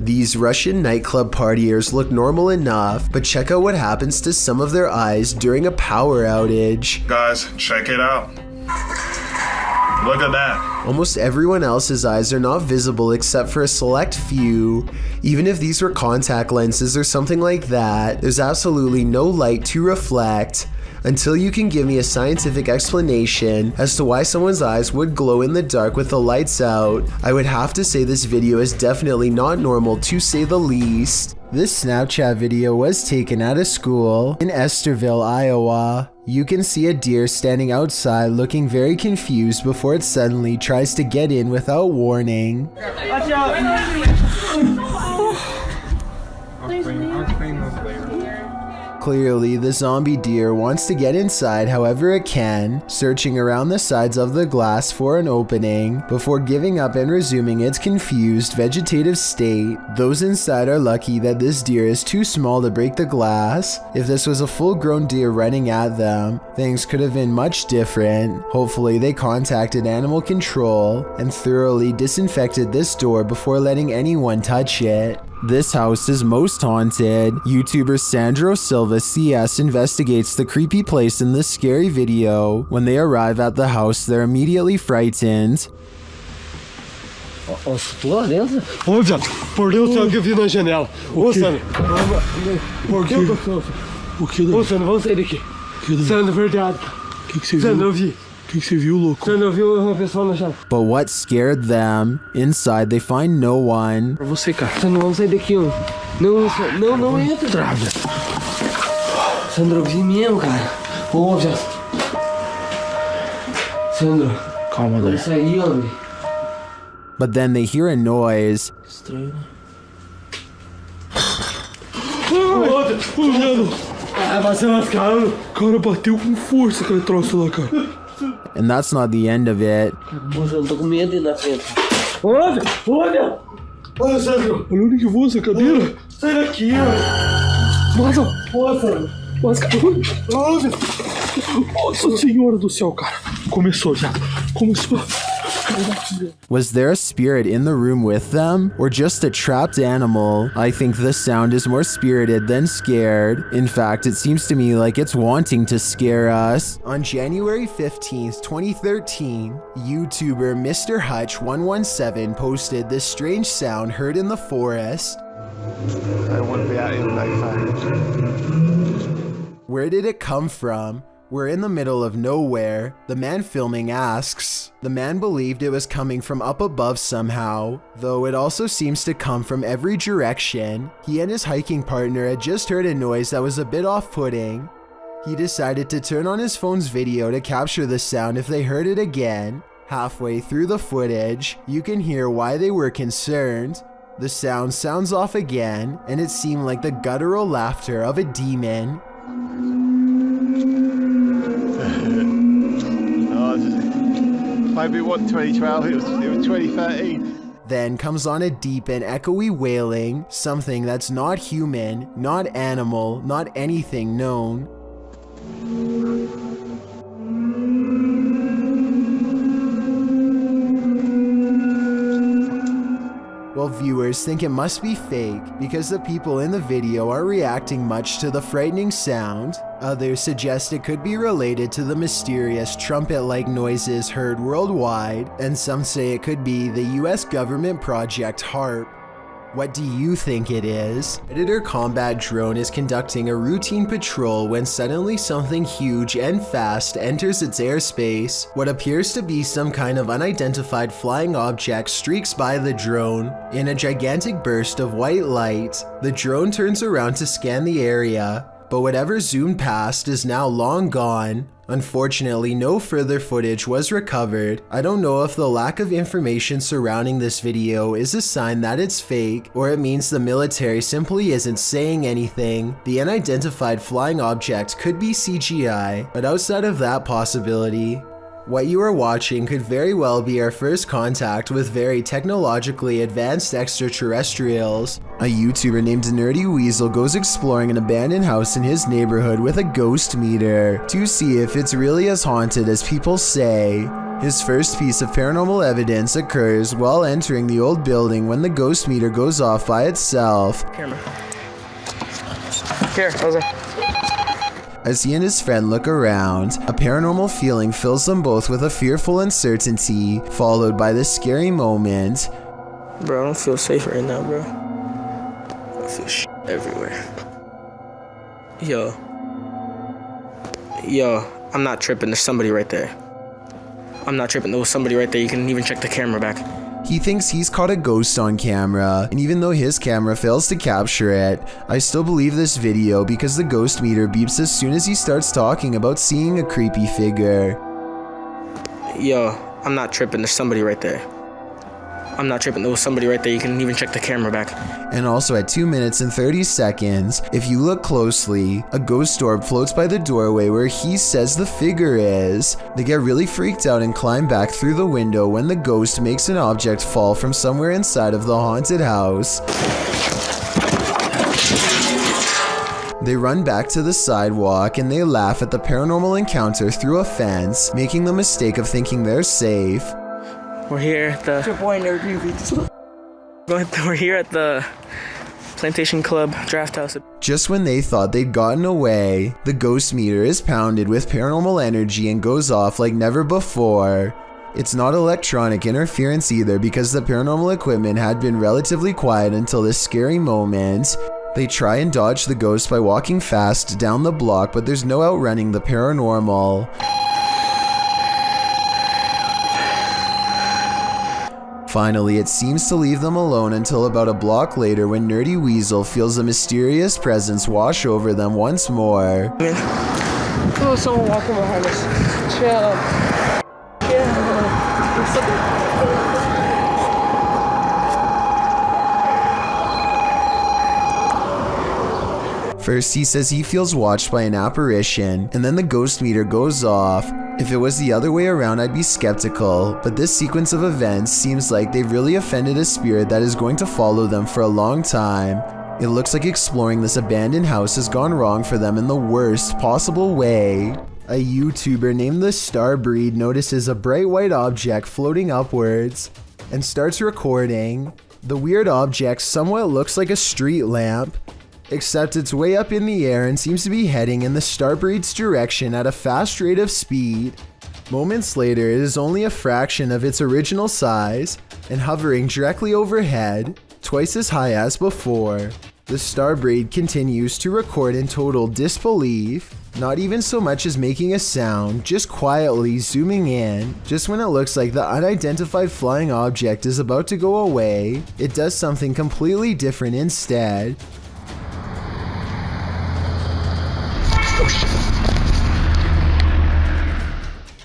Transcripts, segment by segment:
These Russian nightclub partiers look normal enough, but check out what happens to some of their eyes during a power outage. Guys, check it out. Look at that. Almost everyone else's eyes are not visible except for a select few. Even if these were contact lenses or something like that, there's absolutely no light to reflect. Until you can give me a scientific explanation as to why someone's eyes would glow in the dark with the lights out, I would have to say this video is definitely not normal, to say the least. This Snapchat video was taken at a school in Estherville, Iowa. You can see a deer standing outside looking very confused before it suddenly tries to get in without warning. Watch out! I'll explain those later. Clearly, the zombie deer wants to get inside however it can, searching around the sides of the glass for an opening before giving up and resuming its confused vegetative state. Those inside are lucky that this deer is too small to break the glass. If this was a full-grown deer running at them, things could have been much different. Hopefully, they contacted animal control and thoroughly disinfected this door before letting anyone touch it. This house is most haunted. YouTuber Sandro Silva CS investigates the creepy place in this scary video. When they arrive at the house, they're immediately frightened. Lá dentro? Ô, viado, por Deus, sabe que eu vi na janela. Ô, Sandro, por que? O que? Ô, Sandro, vamos sair daqui. Sandro, verdade. O que você viu? Sandro, eu vi. O que você viu, louco? Sandro, eu vi uma pessoa na janela. But what scared them? Inside, they find no one. Pra você, cara. Sandro, vamos sair daqui, ó. Não entra. Trava. Sandro, eu vi mesmo, cara. Ô, viado. Sandro. Calma, Dói. Isso aí, homem. But then they hear a noise. Estranho, né? Ô, viado. Vai ser lascado. Cara, bateu com força aquele troço lá, cara. And that's not the end of it. Moça, eu tô com medo de ir na frente. Olha! Olha, Sandro! Olha onde que voa essa cadeira. Sai daqui, ó! Nossa, Nossa Senhora do céu, cara. Começou já. Começou. Was there a spirit in the room with them? Or just a trapped animal? I think the sound is more spirited than scared. In fact, it seems to me like it's wanting to scare us. On January 15th, 2013, YouTuber Mr. Hutch117 posted this strange sound heard in the forest. I don't want to be out in the night. Where did it come from? We're in the middle of nowhere. The man filming asks. The man believed it was coming from up above somehow, though it also seems to come from every direction. He and his hiking partner had just heard a noise that was a bit off-putting. He decided to turn on his phone's video to capture the sound if they heard it again. Halfway through the footage, you can hear why they were concerned. The sound sounds off again, and it seemed like the guttural laughter of a demon. Maybe it wasn't 2012, it was 2013. Then comes on a deep and echoey wailing, something that's not human, not animal, not anything known. Well, viewers think it must be fake because the people in the video are reacting much to the frightening sound. Others suggest it could be related to the mysterious trumpet-like noises heard worldwide, and some say it could be the US government project HARP. What do you think it is? Predator combat drone is conducting a routine patrol when suddenly something huge and fast enters its airspace. What appears to be some kind of unidentified flying object streaks by the drone. In a gigantic burst of white light, the drone turns around to scan the area, but whatever zoomed past is now long gone. Unfortunately, no further footage was recovered. I don't know if the lack of information surrounding this video is a sign that it's fake, or it means the military simply isn't saying anything. The unidentified flying object could be CGI, but outside of that possibility, what you are watching could very well be our first contact with very technologically advanced extraterrestrials. A YouTuber named Nerdy Weasel goes exploring an abandoned house in his neighborhood with a ghost meter to see if it's really as haunted as people say. His first piece of paranormal evidence occurs while entering the old building when the ghost meter goes off by itself. Camera. Here, Jose. As he and his friend look around, a paranormal feeling fills them both with a fearful uncertainty, followed by this scary moment. Bro, I don't feel safe right now, bro. I feel shit everywhere. Yo, I'm not tripping. There's somebody right there. I'm not tripping. There was somebody right there. You can even check the camera back. He thinks he's caught a ghost on camera, and even though his camera fails to capture it, I still believe this video because the ghost meter beeps as soon as he starts talking about seeing a creepy figure. Yo, I'm not tripping. There's somebody right there. I'm not tripping. There was somebody right there. You can even check the camera back. And also at 2 minutes and 30 seconds, if you look closely, a ghost orb floats by the doorway where he says the figure is. They get really freaked out and climb back through the window when the ghost makes an object fall from somewhere inside of the haunted house. They run back to the sidewalk and they laugh at the paranormal encounter through a fence, making the mistake of thinking they're safe. We're here at the... We're here at the Plantation Club Draft House. Just when they thought they'd gotten away, the ghost meter is pounded with paranormal energy and goes off like never before. It's not electronic interference either because the paranormal equipment had been relatively quiet until this scary moment. They try and dodge the ghost by walking fast down the block, but there's no outrunning the paranormal. Finally, it seems to leave them alone until about a block later when Nerdy Weasel feels a mysterious presence wash over them once more. Oh, someone walking behind us. Chill. First, he says he feels watched by an apparition, and then the ghost meter goes off. If it was the other way around, I'd be skeptical, but this sequence of events seems like they've really offended a spirit that is going to follow them for a long time. It looks like exploring this abandoned house has gone wrong for them in the worst possible way. A YouTuber named the Starbreed notices a bright white object floating upwards and starts recording. The weird object somewhat looks like a street lamp, except it's way up in the air and seems to be heading in the Starbreed's direction at a fast rate of speed. Moments later, it is only a fraction of its original size and hovering directly overhead, twice as high as before. The Starbreed continues to record in total disbelief, not even so much as making a sound, just quietly zooming in. Just when it looks like the unidentified flying object is about to go away, it does something completely different instead.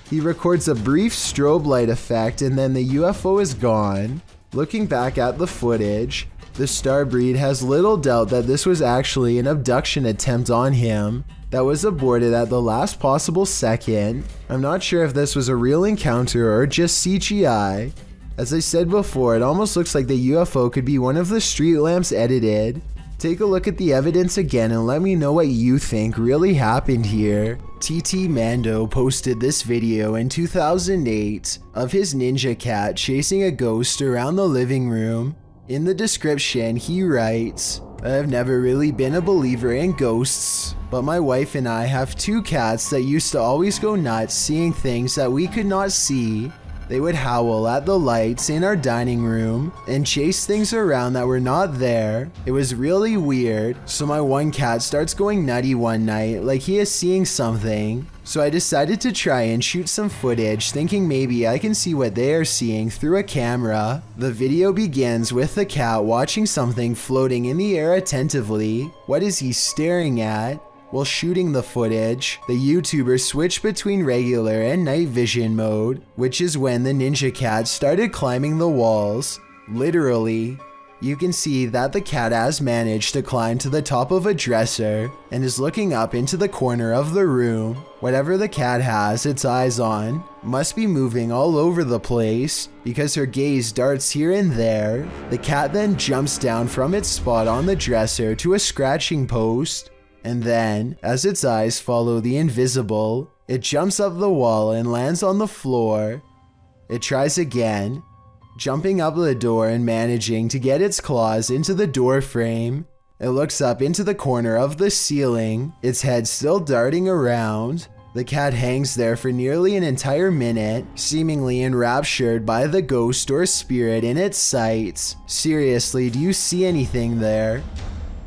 He records a brief strobe light effect and then the UFO is gone. Looking back at the footage, the Starbreed has little doubt that this was actually an abduction attempt on him that was aborted at the last possible second. I'm not sure if this was a real encounter or just CGI. As I said before, it almost looks like the UFO could be one of the street lamps edited. Take a look at the evidence again and let me know what you think really happened here. TT Mando posted this video in 2008 of his ninja cat chasing a ghost around the living room. In the description, he writes, "I've never really been a believer in ghosts, but my wife and I have two cats that used to always go nuts seeing things that we could not see. They would howl at the lights in our dining room and chase things around that were not there. It was really weird, so my one cat starts going nutty one night like he is seeing something. So I decided to try and shoot some footage thinking maybe I can see what they are seeing through a camera. The video begins with the cat watching something floating in the air attentively. What is he staring at? While shooting the footage, the YouTuber switched between regular and night vision mode, which is when the ninja cat started climbing the walls. Literally, you can see that the cat has managed to climb to the top of a dresser and is looking up into the corner of the room. Whatever the cat has its eyes on must be moving all over the place because her gaze darts here and there. The cat then jumps down from its spot on the dresser to a scratching post. And then, as its eyes follow the invisible, it jumps up the wall and lands on the floor. It tries again, jumping up the door and managing to get its claws into the door frame. It looks up into the corner of the ceiling, its head still darting around. The cat hangs there for nearly an entire minute, seemingly enraptured by the ghost or spirit in its sights. Seriously, do you see anything there?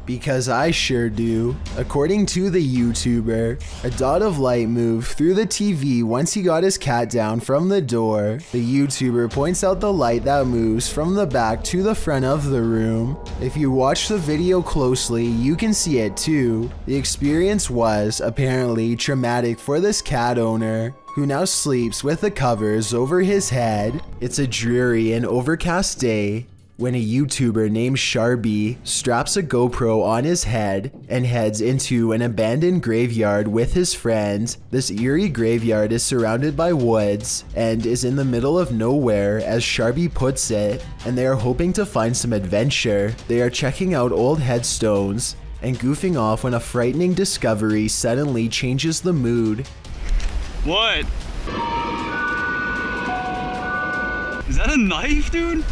Because I sure do. According to the YouTuber, a dot of light moved through the TV once he got his cat down from the door. The YouTuber points out the light that moves from the back to the front of the room. If you watch the video closely, you can see it too. The experience was apparently traumatic for this cat owner, who now sleeps with the covers over his head. It's a dreary and overcast day when a YouTuber named Sharby straps a GoPro on his head and heads into an abandoned graveyard with his friends. This eerie graveyard is surrounded by woods and is in the middle of nowhere, as Sharby puts it, and they are hoping to find some adventure. They are checking out old headstones and goofing off when a frightening discovery suddenly changes the mood. What? Is that a knife, dude?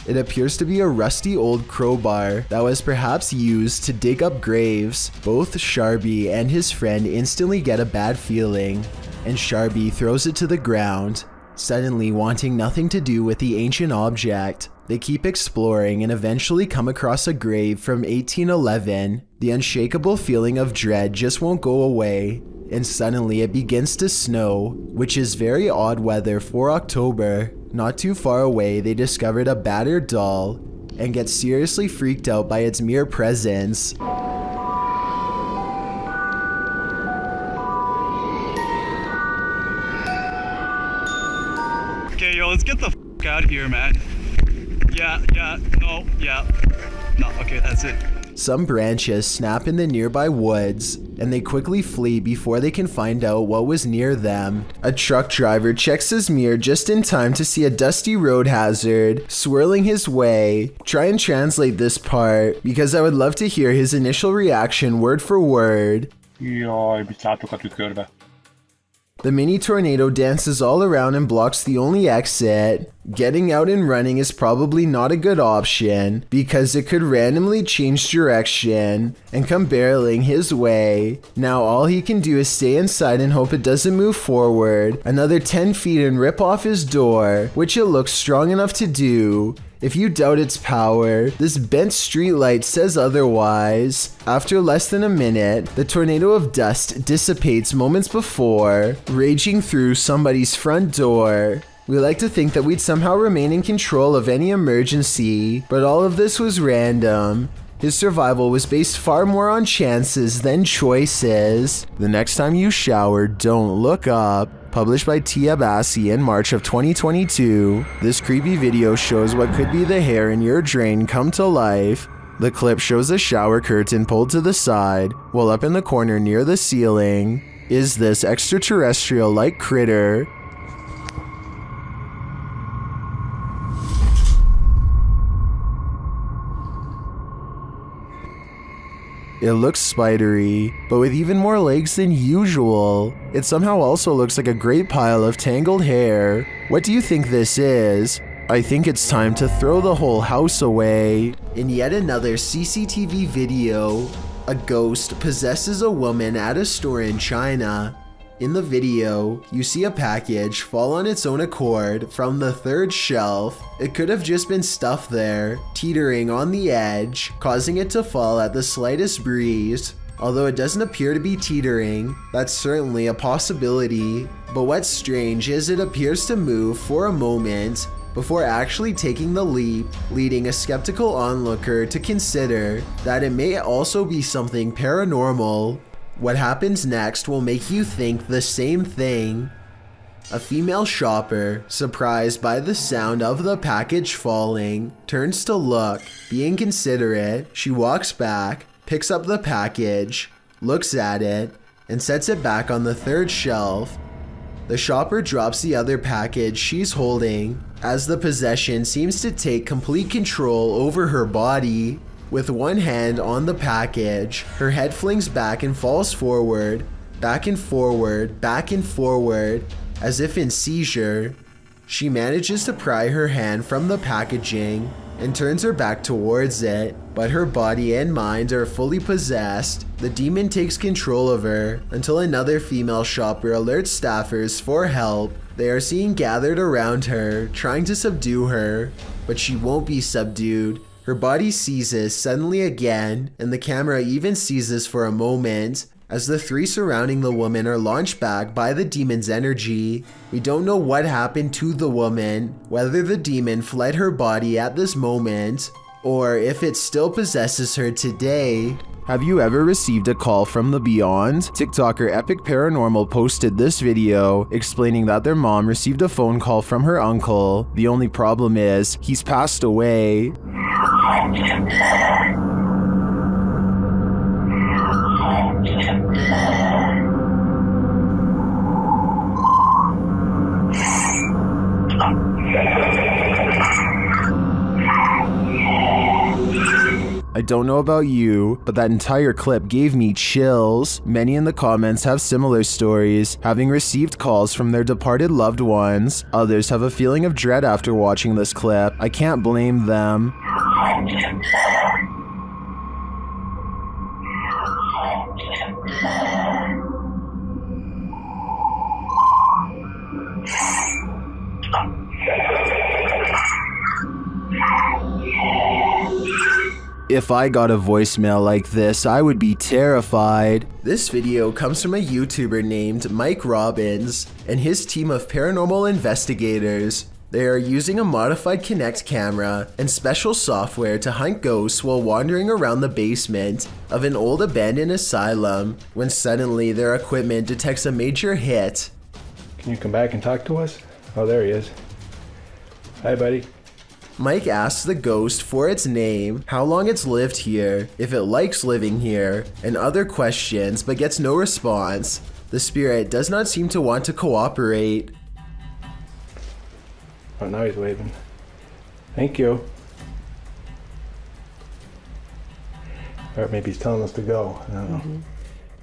It appears to be a rusty old crowbar that was perhaps used to dig up graves. Both Sharby and his friend instantly get a bad feeling, and Sharby throws it to the ground, suddenly wanting nothing to do with the ancient object. They keep exploring and eventually come across a grave from 1811. The unshakable feeling of dread just won't go away, and suddenly it begins to snow, which is very odd weather for October. Not too far away, they discovered a battered doll and get seriously freaked out by its mere presence. Okay, yo, let's get the f out of here, man. Yeah, no, okay, that's it. Some branches snap in the nearby woods, and they quickly flee before they can find out what was near them. A truck driver checks his mirror just in time to see a dusty road hazard swirling his way. Try and translate this part, because I would love to hear his initial reaction word for word. The mini tornado dances all around and blocks the only exit. Getting out and running is probably not a good option, because it could randomly change direction and come barreling his way. Now all he can do is stay inside and hope it doesn't move forward another 10 feet and rip off his door, which it looks strong enough to do. If you doubt its power, this bent streetlight says otherwise. After less than a minute, the tornado of dust dissipates moments before, raging through somebody's front door. We like to think that we'd somehow remain in control of any emergency, but all of this was random. His survival was based far more on chances than choices. The next time you shower, don't look up. Published by Tia Bassi in March of 2022, this creepy video shows what could be the hair in your drain come to life. The clip shows a shower curtain pulled to the side, while up in the corner near the ceiling is this extraterrestrial-like critter. It looks spidery, but with even more legs than usual. It somehow also looks like a great pile of tangled hair. What do you think this is? I think it's time to throw the whole house away. In yet another CCTV video, a ghost possesses a woman at a store in China. In the video, you see a package fall on its own accord from the third shelf. It could have just been stuff there, teetering on the edge, causing it to fall at the slightest breeze. Although it doesn't appear to be teetering, that's certainly a possibility. But what's strange is it appears to move for a moment before actually taking the leap, leading a skeptical onlooker to consider that it may also be something paranormal. What happens next will make you think the same thing. A female shopper, surprised by the sound of the package falling, turns to look. Being considerate, she walks back, picks up the package, looks at it, and sets it back on the third shelf. The shopper drops the other package she's holding, as the possession seems to take complete control over her body. With one hand on the package, her head flings back and falls forward, back and forward, back and forward, as if in seizure. She manages to pry her hand from the packaging and turns her back towards it, but her body and mind are fully possessed. The demon takes control of her until another female shopper alerts staffers for help. They are seen gathered around her, trying to subdue her, but she won't be subdued. Her body seizes suddenly again, and the camera even seizes for a moment, as the three surrounding the woman are launched back by the demon's energy. We don't know what happened to the woman, whether the demon fled her body at this moment, or if it still possesses her today. Have you ever received a call from the beyond? TikToker Epic Paranormal posted this video explaining that their mom received a phone call from her uncle. The only problem is, he's passed away. I don't know about you, but that entire clip gave me chills. Many in the comments have similar stories, having received calls from their departed loved ones. Others have a feeling of dread after watching this clip. I can't blame them. If I got a voicemail like this, I would be terrified. This video comes from a YouTuber named Mike Robbins and his team of paranormal investigators. They are using a modified Kinect camera and special software to hunt ghosts while wandering around the basement of an old abandoned asylum, when suddenly their equipment detects a major hit. Can you come back and talk to us? Oh, there he is. Hi, buddy. Mike asks the ghost for its name, how long it's lived here, if it likes living here, and other questions, but gets no response. The spirit does not seem to want to cooperate. Oh, now he's waving. Thank you. Or maybe he's telling us to go. I don't know.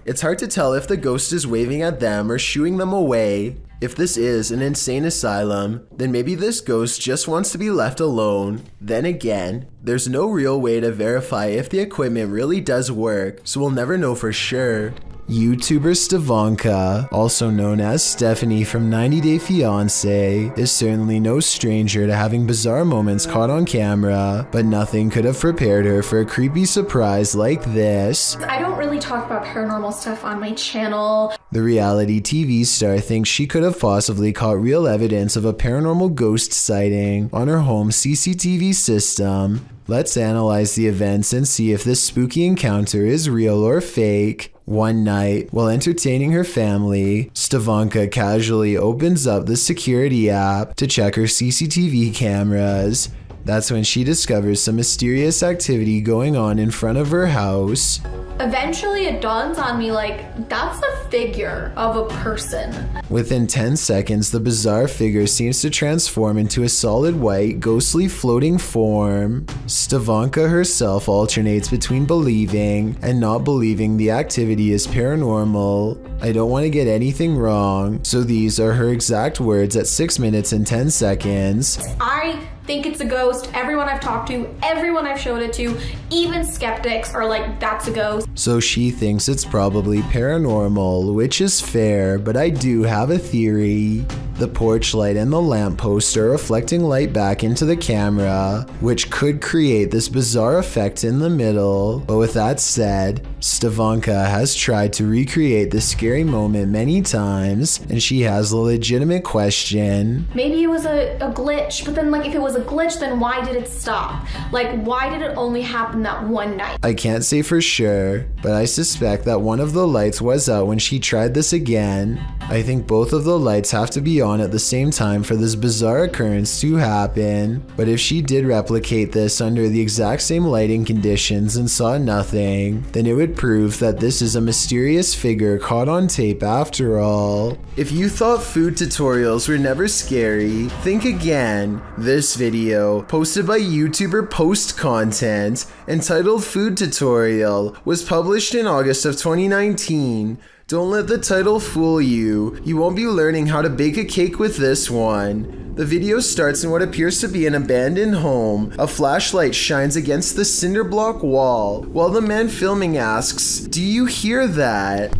It's hard to tell if the ghost is waving at them or shooing them away. If this is an insane asylum, then maybe this ghost just wants to be left alone. Then again, there's no real way to verify if the equipment really does work, so we'll never know for sure. YouTuber Stevanka, also known as Stephanie from 90 Day Fiancé, is certainly no stranger to having bizarre moments caught on camera, but nothing could have prepared her for a creepy surprise like this. I don't really talk about paranormal stuff on my channel. The reality TV star thinks she could have possibly caught real evidence of a paranormal ghost sighting on her home CCTV system. Let's analyze the events and see if this spooky encounter is real or fake. One night, while entertaining her family, Stevanka casually opens up the security app to check her CCTV cameras. That's when she discovers some mysterious activity going on in front of her house. Eventually it dawns on me, like, that's a figure of a person. Within 10 seconds, the bizarre figure seems to transform into a solid white, ghostly floating form. Stevanka herself alternates between believing and not believing the activity is paranormal. I don't want to get anything wrong, so these are her exact words at 6 minutes and 10 seconds. I think it's a ghost. Everyone I've talked to, everyone I've showed it to, even skeptics are like, that's a ghost. So she thinks it's probably paranormal, which is fair, but I do have a theory. The porch light and the lamppost are reflecting light back into the camera, which could create this bizarre effect in the middle. But with that said, Stevanka has tried to recreate this scary moment many times, and she has a legitimate question. Maybe it was a glitch, but then like if it was a glitch, then why did it stop? Like, why did it only happen that one night? I can't say for sure, but I suspect that one of the lights was out when she tried this again. I think both of the lights have to be on at the same time for this bizarre occurrence to happen. But if she did replicate this under the exact same lighting conditions and saw nothing, then it would prove that this is a mysterious figure caught on tape after all. If you thought food tutorials were never scary, think again. This video, posted by YouTuber Post Content, entitled Food Tutorial, was published in August of 2019. Don't let the title fool you. You won't be learning how to bake a cake with this one. The video starts in what appears to be an abandoned home. A flashlight shines against the cinder block wall, while the man filming asks, "Do you hear that?"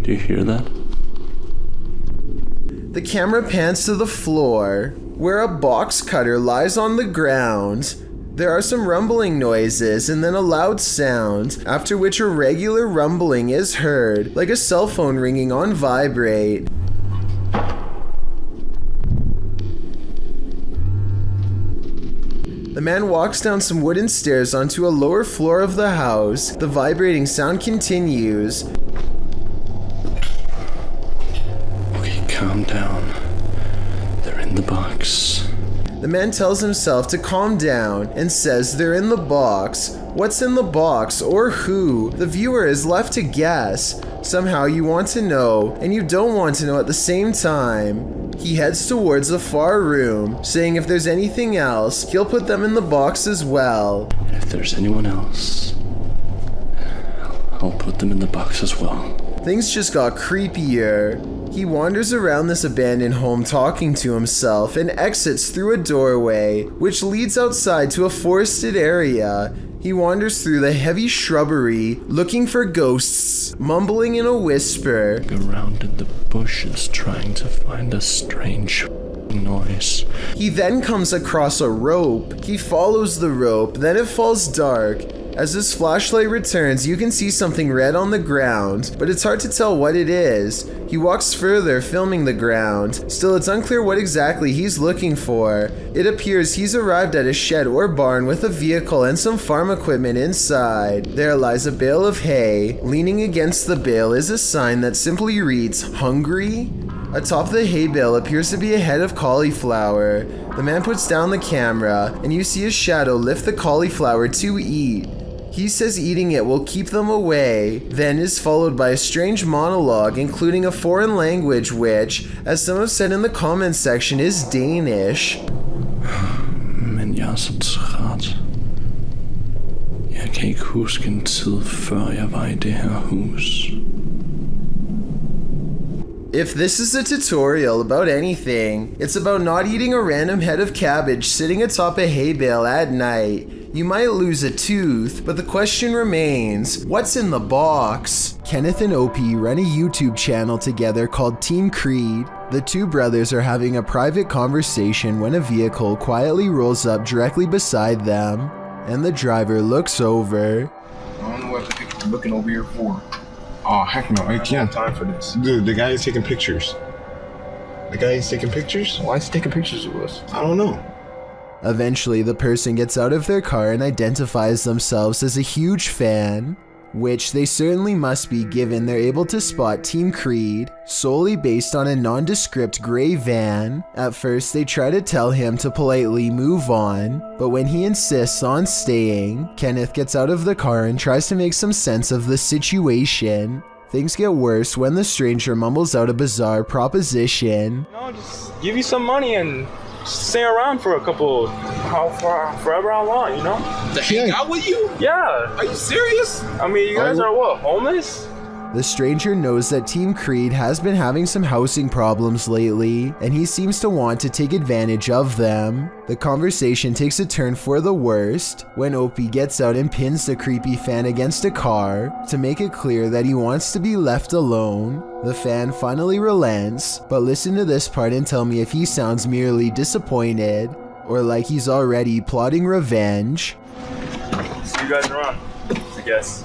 Do you hear that? The camera pans to the floor, where a box cutter lies on the ground. There are some rumbling noises and then a loud sound, after which a regular rumbling is heard, like a cell phone ringing on vibrate. The man walks down some wooden stairs onto a lower floor of the house. The vibrating sound continues. Okay, calm down. They're in the box. The man tells himself to calm down and says they're in the box. What's in the box or who? The viewer is left to guess. Somehow you want to know and you don't want to know at the same time. He heads towards the far room, saying if there's anything else, he'll put them in the box as well. If there's anyone else, I'll put them in the box as well. Things just got creepier. He wanders around this abandoned home talking to himself and exits through a doorway, which leads outside to a forested area. He wanders through the heavy shrubbery, looking for ghosts, mumbling in a whisper. Around in the bushes trying to find a strange noise. He then comes across a rope. He follows the rope, then it falls dark. As his flashlight returns, you can see something red on the ground, but it's hard to tell what it is. He walks further, filming the ground. Still, it's unclear what exactly he's looking for. It appears he's arrived at a shed or barn with a vehicle and some farm equipment inside. There lies a bale of hay. Leaning against the bale is a sign that simply reads, "Hungry?" Atop the hay bale appears to be a head of cauliflower. The man puts down the camera, and you see a shadow lift the cauliflower to eat. He says eating it will keep them away, then is followed by a strange monologue including a foreign language which, as some have said in the comments section, is Danish. Men jeg er så træt. Jeg kan ikke huske en tid før jeg var i det her hus. If this is a tutorial about anything, it's about not eating a random head of cabbage sitting atop a hay bale at night. You might lose a tooth, but the question remains, what's in the box? Kenneth and Opie run a YouTube channel together called Team Creed. The two brothers are having a private conversation when a vehicle quietly rolls up directly beside them, and the driver looks over. I don't know what you're looking over here for. Oh, heck no, I can't. Time for this. Dude, the guy is taking pictures. The guy is taking pictures? Why is he taking pictures of us? I don't know. Eventually, the person gets out of their car and identifies themselves as a huge fan, which they certainly must be given they're able to spot Team Creed solely based on a nondescript gray van. At first, they try to tell him to politely move on, but when he insists on staying, Kenneth gets out of the car and tries to make some sense of the situation. Things get worse when the stranger mumbles out a bizarre proposition. No, just give you some money and stay around for a couple, forever how long, you know? To hang out with you? Yeah. Are you serious? I mean, you guys are what, homeless? The stranger knows that Team Creed has been having some housing problems lately, and he seems to want to take advantage of them. The conversation takes a turn for the worst when Opie gets out and pins the creepy fan against a car to make it clear that he wants to be left alone. The fan finally relents, but listen to this part and tell me if he sounds merely disappointed or like he's already plotting revenge. See you guys around, I guess.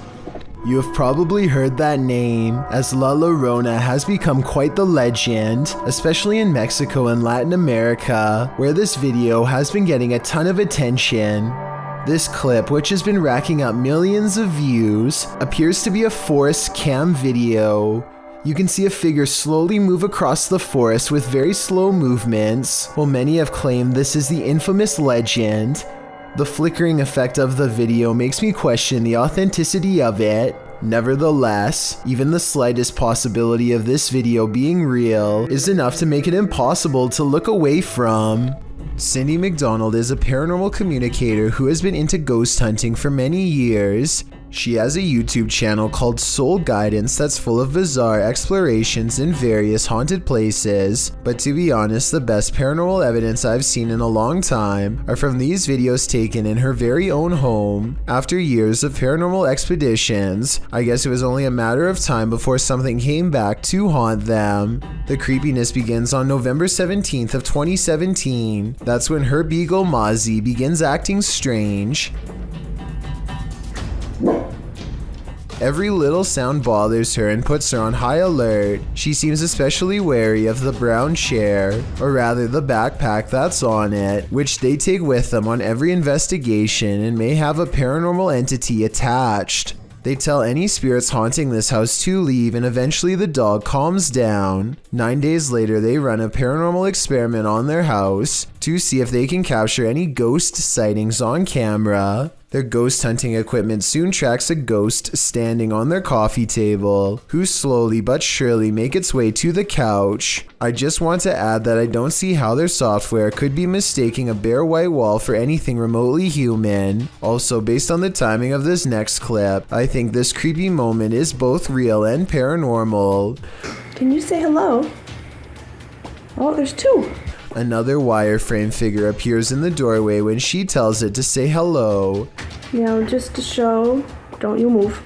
You have probably heard that name, as La Llorona has become quite the legend, especially in Mexico and Latin America, where this video has been getting a ton of attention. This clip, which has been racking up millions of views, appears to be a forest cam video. You can see a figure slowly move across the forest with very slow movements, while many have claimed this is the infamous legend. The flickering effect of the video makes me question the authenticity of it. Nevertheless, even the slightest possibility of this video being real is enough to make it impossible to look away from. Cindy McDonald is a paranormal communicator who has been into ghost hunting for many years. She has a YouTube channel called Soul Guidance that's full of bizarre explorations in various haunted places, but to be honest, the best paranormal evidence I've seen in a long time are from these videos taken in her very own home. After years of paranormal expeditions, I guess it was only a matter of time before something came back to haunt them. The creepiness begins on November 17th of 2017. That's when her beagle Mozzie begins acting strange. Every little sound bothers her and puts her on high alert. She seems especially wary of the brown chair, or rather the backpack that's on it, which they take with them on every investigation and may have a paranormal entity attached. They tell any spirits haunting this house to leave, and eventually the dog calms down. 9 days later, they run a paranormal experiment on their house to see if they can capture any ghost sightings on camera. Their ghost hunting equipment soon tracks a ghost standing on their coffee table, who slowly but surely make its way to the couch. I just want to add that I don't see how their software could be mistaking a bare white wall for anything remotely human. Also, based on the timing of this next clip, I think this creepy moment is both real and paranormal. Can you say hello? Oh, there's two. Another wireframe figure appears in the doorway when she tells it to say hello. Now, just to show, don't you move.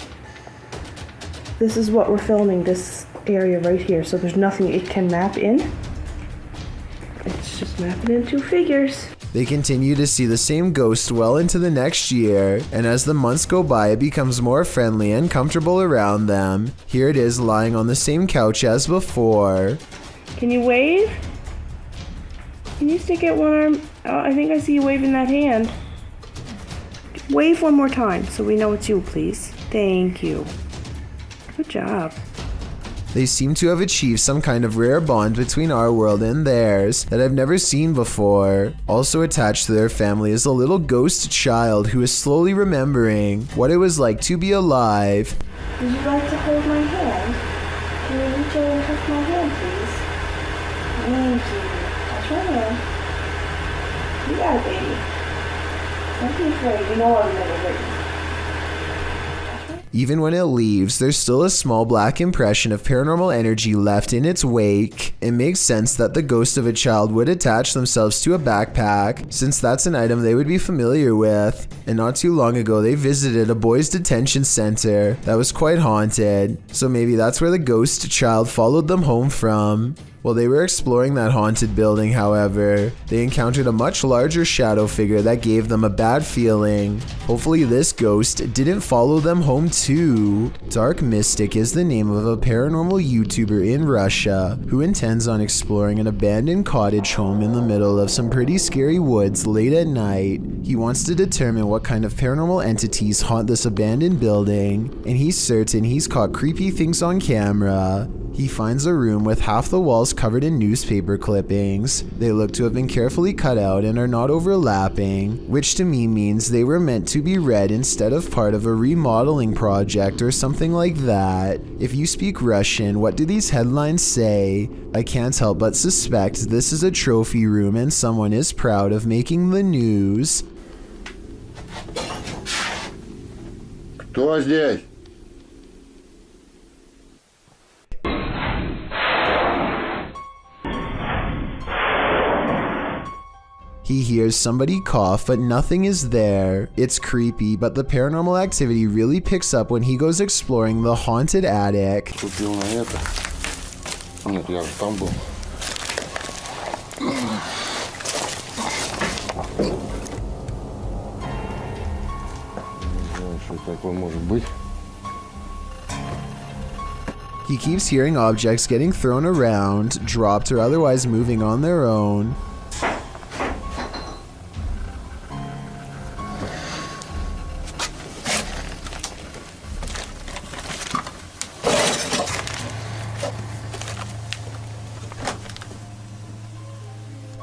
This is what we're filming, this area right here, so there's nothing it can map in. It's just mapping in two figures. They continue to see the same ghost well into the next year, and as the months go by, it becomes more friendly and comfortable around them. Here it is lying on the same couch as before. Can you wave? Can you stick out one arm? Oh, I think I see you waving that hand. Wave one more time so we know it's you, please. Thank you. Good job. They seem to have achieved some kind of rare bond between our world and theirs that I've never seen before. Also attached to their family is a little ghost child who is slowly remembering what it was like to be alive. Would you like to hold my hand? Can you reach over and touch my hand, please? Thank you. You got it, baby. Don't be afraid. You know I'll never hurt you. Even when it leaves, there's still a small black impression of paranormal energy left in its wake. It makes sense that the ghost of a child would attach themselves to a backpack, since that's an item they would be familiar with. And not too long ago, they visited a boys' detention center that was quite haunted, so maybe that's where the ghost child followed them home from. While they were exploring that haunted building, however, they encountered a much larger shadow figure that gave them a bad feeling. Hopefully this ghost didn't follow them home too. Dark Mystic is the name of a paranormal YouTuber in Russia who intends on exploring an abandoned cottage home in the middle of some pretty scary woods late at night. He wants to determine what kind of paranormal entities haunt this abandoned building, and he's certain he's caught creepy things on camera. He finds a room with half the walls covered in newspaper clippings. They look to have been carefully cut out and are not overlapping, which to me means they were meant to be read instead of part of a remodeling project or something like that. If you speak Russian, what do these headlines say? I can't help but suspect this is a trophy room and someone is proud of making the news. Кто здесь? He hears somebody cough, but nothing is there. It's creepy, but the paranormal activity really picks up when he goes exploring the haunted attic. Купил на это. Нет, я же там был. Не знаю, что такое может быть. He keeps hearing objects getting thrown around, dropped, or otherwise moving on their own.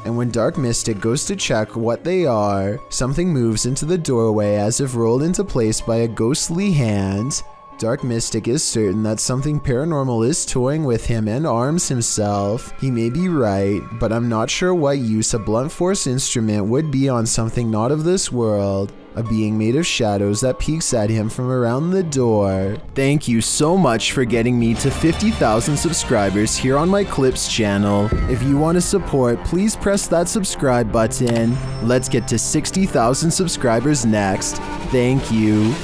And when Dark Mystic goes to check what they are, something moves into the doorway as if rolled into place by a ghostly hand. Dark Mystic is certain that something paranormal is toying with him and arms himself. He may be right, but I'm not sure what use a blunt force instrument would be on something not of this world. a being made of shadows that peeks at him from around the door. Thank you so much for getting me to 50,000 subscribers here on my Clips channel. If you want to support, please press that subscribe button. Let's get to 60,000 subscribers next. Thank you.